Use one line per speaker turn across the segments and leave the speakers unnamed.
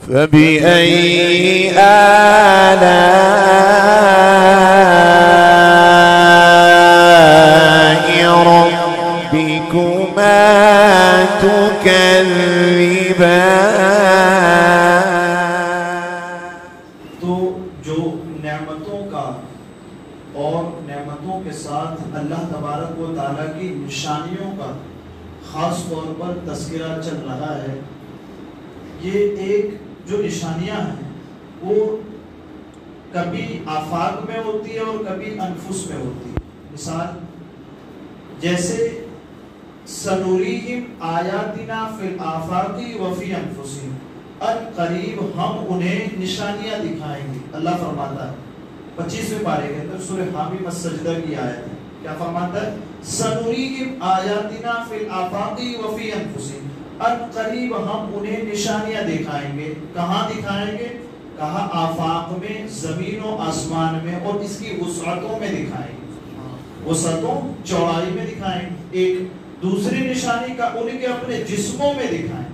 فبأي آلاء ربكما تكذبان.
تو جو نعمتوں کا اور نعمتوں کے ساتھ اللہ تبارک و تعالیٰ کی نشانیوں کا خاص طور پر تذکرہ چل رہا ہے، یہ ایک جو نشانیاں ہیں وہ کبھی آفاق میں ہوتی ہے اور کبھی انفس میں ہوتی ہے. مثال جیسے سنوریہم آیاتنا فی الآفاق وفی انفسہم، ان قریب ہم انہیں نشانیاں دکھائیں گے. اللہ فرماتا ہے 25ویں پارے کے اندر سورہ حامیم السجدہ کی آیت ہے، کیا فرماتا ہے؟ سنوریہم آیاتنا فی الآفاق وفی انفسہم، ان قریب ہم انہیں نشانیاں دکھائیں گے. کہاں دکھائیں گے؟ کہا آفاق میں، زمین و آسمان میں، اور اس کی وسعتوں میں دکھائیں گے. وسعتوں چوڑائی میں دکھائیں گے. ایک دوسری نشانی کا ان کے اپنے جسموں میں دکھائیں،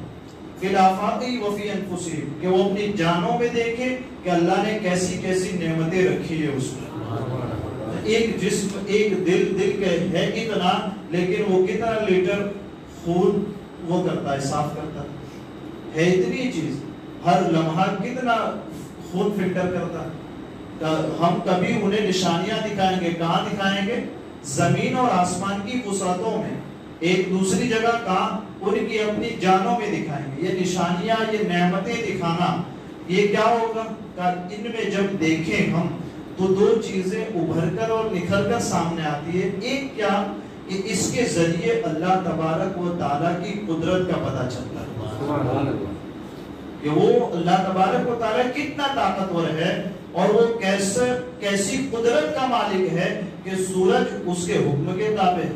فی الآفاق وفی انفسہم، کہ وہ اپنی جانوں میں دیکھیں کہ اللہ نے کیسی کیسی نعمتیں رکھی ہے اس میں. ایک جسم، ایک دل کے ہے اتنا، لیکن وہ کتنا لیٹر خون وہ کرتا ہے، صاف کرتا ہے اتنی چیز. ہر لمحہ کتنا خون فلٹر کرتا ہے. ہم کبھی انہیں نشانیاں دکھائیں گے. کہاں دکھائیں گے؟ زمین اور آسمان کی وسعتوں میں. ایک دوسری جگہ کہاں؟ ان کی اپنی جانوں میں دکھائیں گے. یہ نشانیاں، یہ نعمتیں دکھانا، یہ کیا ہوگا؟ ان میں جب دیکھیں ہم تو دو چیزیں ابھر کر اور نکھر کر سامنے آتی ہے. ایک کیا کہ اس کے ذریعے اللہ تبارک و تعالیٰ کی قدرت کا پتہ چلتا ہے کہ وہ اللہ تبارک و تعالیٰ کتنا طاقتور ہے، اور وہ کیسی قدرت کا مالک ہے کہ سورج اس کے حکم کے تابع ہے،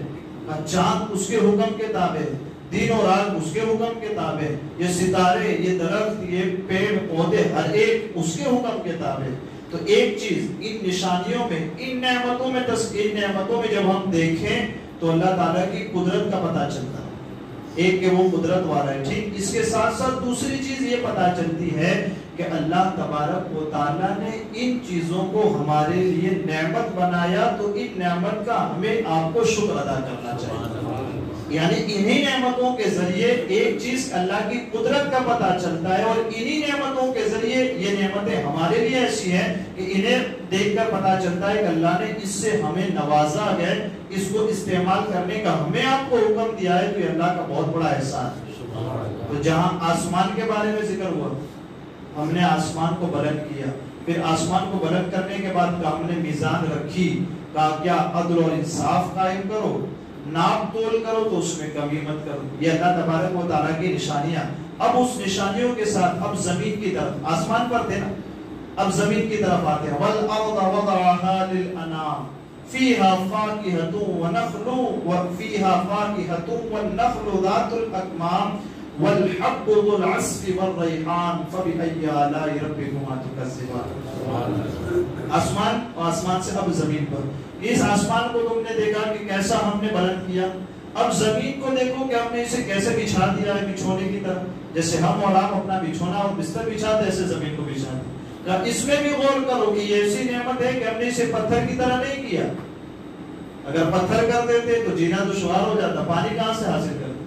چاند اس کے حکم کے تابع ہے، دن اور رات اس کے حکم کے تابع ہے، یہ ستارے، یہ درخت، یہ پیڑ پودے، ہر ایک اس کے حکم کے تابع ہے. تو ایک چیز ان نشانیوں میں، ان نعمتوں میں جب ہم دیکھیں تو اللہ تعالیٰ کی قدرت کا پتہ چلتا ہے. ایک کہ وہ قدرت والا ہے. ٹھیک، اس کے ساتھ ساتھ دوسری چیز یہ پتہ چلتی ہے کہ اللہ تبارک و تعالیٰ نے ان چیزوں کو ہمارے لیے نعمت بنایا، تو ان نعمت کا ہمیں آپ کو شکر ادا کرنا چاہیے. یعنی انہی نعمتوں کے ذریعے ایک چیز اللہ کی قدرت کا پتہ چلتا ہے، اور انہی نعمتوں کے ذریعے یہ نعمتیں ہمارے لیے ایسی ہیں کہ انہیں دیکھ کر پتہ چلتا ہے کہ اللہ نے اس سے ہمیں نوازا ہے، اس کو استعمال کرنے کا ہمیں آپ کو حکم دیا ہے. تو یہ اللہ کا بہت بڑا احسان ہے. تو جہاں آسمان کے بارے میں ذکر ہوا، ہم نے آسمان کو بلند کیا، پھر آسمان کو بلند کرنے کے بعد ہم نے میزان رکھی، کہا کیا عدل اور انصاف قائم کرو، ناپ تول کرو تو اس میں کمی مت کرو. یہ اللہ تبارک و تعالیٰ کی نشانیاں. اب اس نشانیوں کے ساتھ اب زمین کی طرف، آسمان پر تھے نا، اب زمین کی طرف آتے ہیں. وَالْأَرْضَ وَضَعَهَا لِلْأَنَامِ فِيهَا فَاكِهَةٌ وَنَخْلٌ وَفِيهَا فَاكِهَةٌ وَالنَّخْلُ ذَاتُ الْأَكْمَامِ وَالْحَبُّ ذُو الْعَصْفِ وَالرَّيْحَانُ فَبِأَيِّ آلَاءِ رَبِّكُمَا تُكَذِّبَانِ. آسمان، آسمان سے اب زمین پر. اس آسمان کو تم نے دیکھا کہ کیسا ہم نے بلند کیا. اب زمین کو دیکھو کہ ہم نے اسے کیسے بچھا دیا ہے، بچھونے کی طرح. جیسے ہم اور آپ اپنا بچھونا اور بستر بچھاتے ہیں، ایسے زمین کو بچھاتے. اس میں بھی غور کرو کہ یہ ایسی نعمت ہے کہ ہم نے اسے پتھر کی طرح نہیں کیا. اگر پتھر کر دیتے تو جینا دشوار ہو جاتا، پانی کہاں سے حاصل کرتے.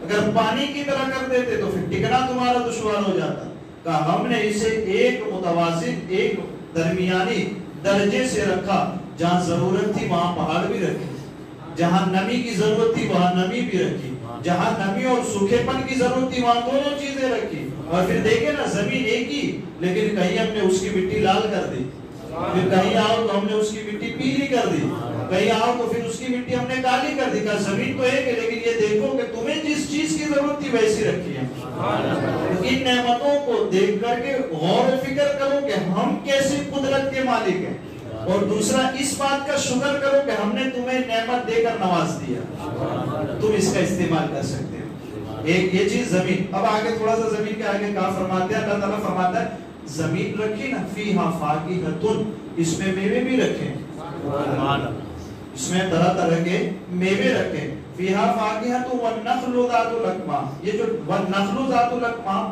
اگر پانی کی طرح کر دیتے تو پھر ٹکنا تمہارا دشوار ہو جاتا. کہ ہم نے اسے ایک متوازن، ایک درمیانی درجے سے رکھا. جہاں ضرورت تھی وہاں پہاڑ بھی رکھے، جہاں نمی کی ضرورت تھی وہاں نمی بھی رکھی، جہاں نمی اور سوکھے پن کی ضرورت تھی وہاں دونوں چیزیں رکھی. اور پھر دیکھیں نا، زمین ایک ہی، لیکن کہیں ہم نے اس کی مٹی لال کر دی، پھر کہیں آؤ تو ہم نے اس کی مٹی پیلی کر دی، کہیں آؤ تو پھر اس کی مٹی ہم نے کالی کر دی. کہا زمین تو ایک ہے، لیکن یہ دیکھو کہ تمہیں جس چیز کی ضرورت تھی ویسی رکھی ہے. ان نعمتوں کو دیکھ کر کے غور و فکر کرو کہ ہم کیسی قدرت کے مالک ہیں، اور دوسرا اس بات کا شکر کرو کہ ہم نے تمہیں نعمت دے کر نواز دیا، تم اس کا استعمال کر سکتے ہو. ایک یہ چیز زمین. اب آگے تھوڑا سا زمین کے آگے کہا فرماتے ہیں، اللہ تعالیٰ فرماتا ہے زمین رکھی نا، فیہا فاکہۃ، اس میں میوے بھی رکھیں، اس میں طرح طرح کے میوے رکھیں. فیہا فاکہۃ والنخل ذات الاکمام. یہ جو والنخل ذات الاکمام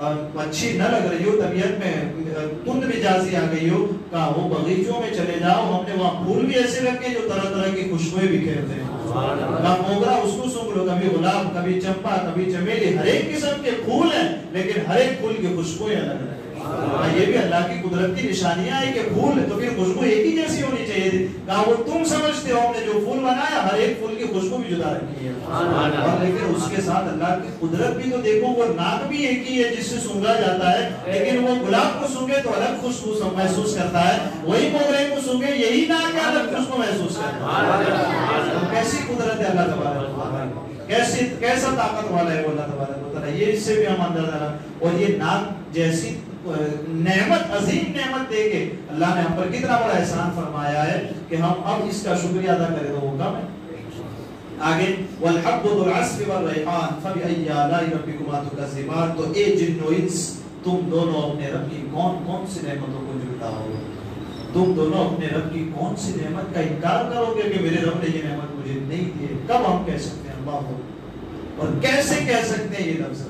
اچھی نہ لگ رہی ہو، طبیعت میں تند مزاجی آ گئی ہو، کہا وہ باغیچوں میں چلے جاؤ، ہم نے وہاں پھول بھی ایسے رکھے جو طرح طرح کی خوشبوئیں بکھیرتے ہیں، کہا موگرا اس کو سونگھ لو، کبھی گلاب، کبھی چمپا، کبھی چمیلی، ہر ایک قسم کے پھول ہیں لیکن ہر ایک پھول کی خوشبوئیں الگ الگ ہیں۔ یہ بھی اللہ کی قدرت کی نشانیاں ہیں کہ پھول ہے تو پھر خوشبو ایک ہی جیسی ہونی چاہیے تھی، کہا وہ تم سمجھتے ہو، ہم نے جو پھول بنایا ہر ایک پھول کی خوشبو بھی جدا رکھی ہے، اور لیکن اس کے ساتھ اللہ کی قدرت بھی تو دیکھو، وہ ناک بھی ایک ہی ہے جس سے سونگا جاتا ہے، لیکن وہ گلاب کو سونگے تو الگ خوشبو محسوس کرتا ہے، وہی موگرے کو سونگے یہی ناک ہے الگ خوشبو محسوس کرتا ہے۔ کیسی قدرت ہے اللہ تبارک و تعالیٰ، کیسا طاقت والا ہے وہ اللہ تبارک و تعالیٰ، یہ اس سے بھی ہم اندازہ لگا، اور یہ ناک جیسی نعمت، عظیم نعمت دے کے اللہ نے ہم پر کتنا بڑا احسان فرمایا ہے کہ ہم اب اس کا شکریہ ادا کریں تو وہ کم ہے۔ آگے والحب ذو العصف والریحان فبأي آلاء ربكما تكذبان، تو اے جن و انس تم دونوں اپنے رب کی کون کون سی نعمتوں کو جھٹلاؤ گے، تم دونوں اپنے رب کی کون سی نعمت کا انکار کرو گے کہ میرے رب نے یہ نعمت مجھے نہیں دی ہے، کب ہم کہہ سکتے ہیں اللہ ہو، اور کیسے کہہ سکتے ہیں یہ لفظ؟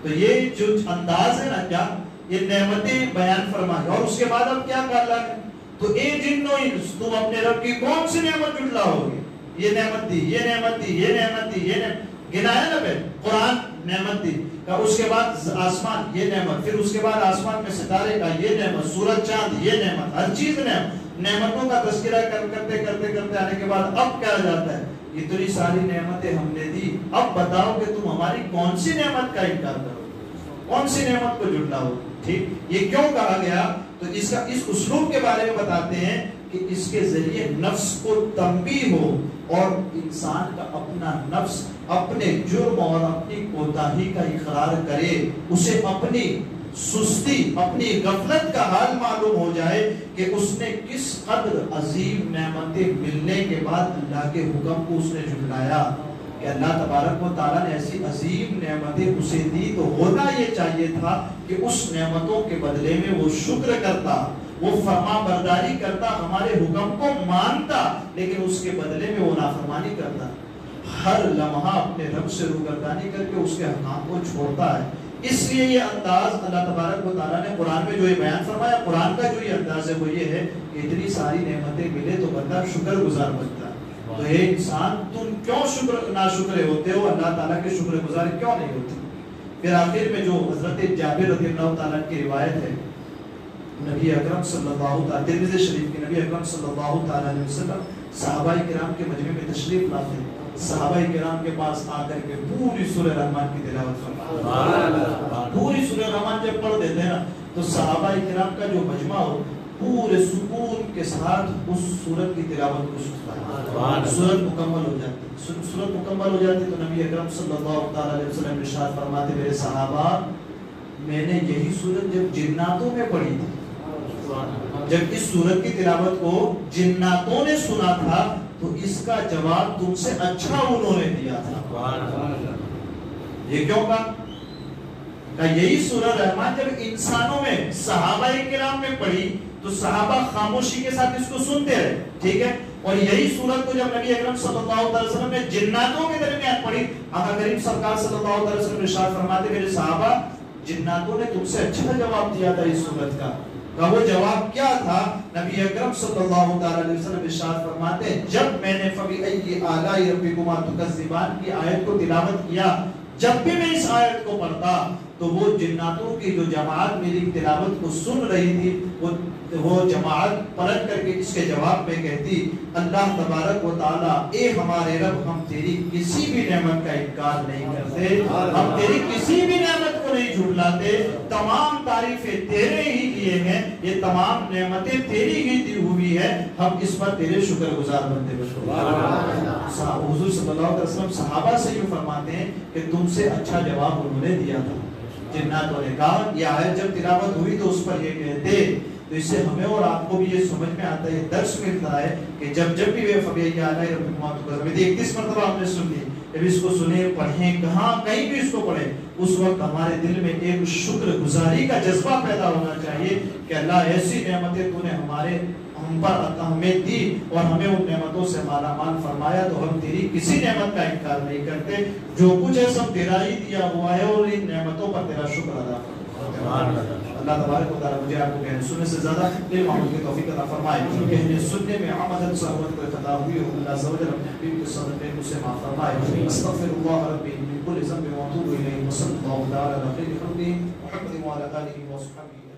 تو یہ جو انداز ہے نا، کیا یہ نعمتیں بیان فرمائے، اور اس کے بعد اب کیا کہا اللہ نے، تو اے جن و انس تم اپنے رب کی کون سی نعمت جھٹلاؤ گے، یہ نعمت دی، یہ نعمت دی، یہ نعمت دی، یہ نعمت گنایا نا پہ قرآن نعمت دی، اس کے بعد آسمان یہ نعمت، پھر اس کے بعد آسمان میں ستارے کا یہ نعمت، سورج چاند یہ نعمت، ہر چیز نعمت، نعمتوں کا تذکرہ کرتے کرتے کرتے آنے کے بعد اب کیا جاتا ہے، اتنی ساری نعمتیں ہم نے دی، اب بتاؤ کہ تم ہماری کون سی نعمت کا انکار کرو، کون سی نعمت کو جھٹلاؤ۔ ٹھیک، یہ کیوں کہا گیا، تو اس کا اس اسلوب کے بارے میں بتاتے ہیں کہ اس کے ذریعے نفس کو تنبیہ ہو، اور انسان کا اپنا نفس اپنے جرم اور اپنی کوتاہی کا اقرار کرے، اسے اپنی سستی، اپنی غفلت کا حال معلوم ہو جائے کہ اس نے کس قدر عظیم نعمتیں ملنے کے بعد اللہ کے حکم کو اس نے جھٹلایا، کہ اللہ تبارک و تعالیٰ نے ایسی عظیم نعمتیں اسے دی، تو ہونا یہ چاہیے تھا کہ اس نعمتوں کے بدلے میں وہ شکر کرتا، وہ فرما برداری کرتا، ہمارے حکم کو مانتا، لیکن اس کے بدلے میں وہ نافرمانی کرتا، ہر لمحہ اپنے رب سے روگردانی کر کے اس کے حکام کو چھوڑتا ہے۔ اس لیے یہ انداز اللہ تبارک و تعالیٰ نے قرآن میں جو یہ بیان فرمایا، قرآن کا جو یہ انداز ہے وہ یہ ہے کہ اتنی ساری نعمتیں ملے تو بندہ شکر گزار بنتا ہے۔ تو اے انسان تم کیوں ناشکرے ہوتے ہو، اللہ تعالیٰ کے شکر گزار کیوں نہیں ہوتے؟ پھر آخر میں جو حضرت جابر رضی اللہ تعالیٰ کی روایت ہے، نبی اکرم صلی اللہ تعالیٰ ترمذی شریف کے نبی اکرم صلی اللہ تعالیٰ علیہ وسلم صحابہ کرام کے مجمع میں تشریف لاتے ہیں، صحابہ کرام کے پاس آ کر کے پوری سورہ رحمان کی تلاوت فرماتے، پوری سورہ رحمان جب پڑھ دیتے ہیں نا تو صحابہ کرام کا جو مجمع ہو پورے سکون کے ساتھ اس سورت کی تلاوت کو سنتا ہے، سورت مکمل ہو جاتی ہے، سورت مکمل ہو جاتی ہے تو نبی اکرم صلی اللہ تعالیٰ علیہ وسلم ارشاد فرماتے، میرے صحابہ میں نے یہی سورت جب جناتوں میں پڑھی تھی، جب اس سورت کی تلاوت کو جناتوں نے سنا تھا تو اس کا جواب تم سے اچھا انہوں نے دیا تھا۔ یہ کیوں کہا؟ یہی سورہ رحمان جب انسانوں میں صحابہ کرام میں پڑھی تو صحابہ خاموشی کے ساتھ اس کو سنتے رہے، ٹھیک ہے، اور یہی سورت کو جب نبی اکرم صلی اللہ علیہ وسلم نے جناتوں کے درمیان پڑھی، آقا کریم سرکار صلی اللہ علیہ وسلم ارشاد فرماتے، میرے صحابہ جناتوں نے تم سے اچھا جواب دیا تھا اس سورت کا۔ وہ جواب کیا تھا؟ نبی اکرم صلی اللہ علیہ وسلم ارشاد فرماتے، جب میں نے فَبِأَيِّ آلَاءِ رَبِّكُمَا تُكَذِّبَانِ کی آیت کو تلاوت کیا، جب بھی میں اس آیت کو پڑھتا تو وہ جناتوں کی جو جماعت میری تلاوت کو سن رہی تھی وہ جماعت پلٹ کر کے اس کے جواب میں کہتی، اللہ تبارک و تعالیٰ اے ہمارے رب، ہم تیری کسی بھی نعمت کا انکار نہیں کرتے، ہم تیری کسی بھی نعمت کو نہیں جھٹلاتے، تمام تعریفیں تیرے ہی لیے ہیں، یہ تمام نعمتیں تیری ہی دی ہوئی ہے، ہم اس پر تیرے شکر گزار بنتے ہیں۔ حضور صلی اللہ علیہ وسلم صحابہ سے یوں فرماتے ہیں کہ تم سے اچھا جواب انہوں نے دیا تھا۔ جناتوں نے کہا، یہ آیت جب تلاوت ہوئی تو اس پر یہ کہتے، تو اس سے ہمیں اور آپ کو بھی یہ سمجھ میں آتا ہے، یہ درس ملتا ہے کہ جب بھی وہ فَبِأَيِّ آلَاءِ رَبِّكُمَا تُكَذِّبَانِ 31 مرتبہ ہم نے سن لی، جب اس کو سنیں پڑھیں کہیں بھی اس کو پڑھیں، اس وقت ہمارے دل میں ایک شکر گزاری کا جذبہ پیدا ہونا چاہیے کہ اللہ ایسی نعمتیں تو نے ہم پر ہمیں دی اور ہمیں ان نعمتوں سے مالا مال فرمایا، تو ہم تیری کسی نعمت کا انکار نہیں کرتے، جو کچھ ہے سب تیرا ہی دیا ہوا ہے اور ان نعمتوں پر تیرا شکر ادا کرتے ہیں۔ اللہ تبارک و تعالیٰ مجھے آپ کو کہنے سننے سے زیادہ علم عمل کی توفیق عطا فرمائے. کہنے سننے میں عمدن صحبت کو خطا ہوئی ہو اللہ عز و جل اپنے حبیب کے صدقے اسے معاف فرمائے. استغفر اللہ ربی من كل ذنب واتوب الیہ وصلی اللہ تعالی علی خیر خلقہ محمد وعلی آلہ وصحبہ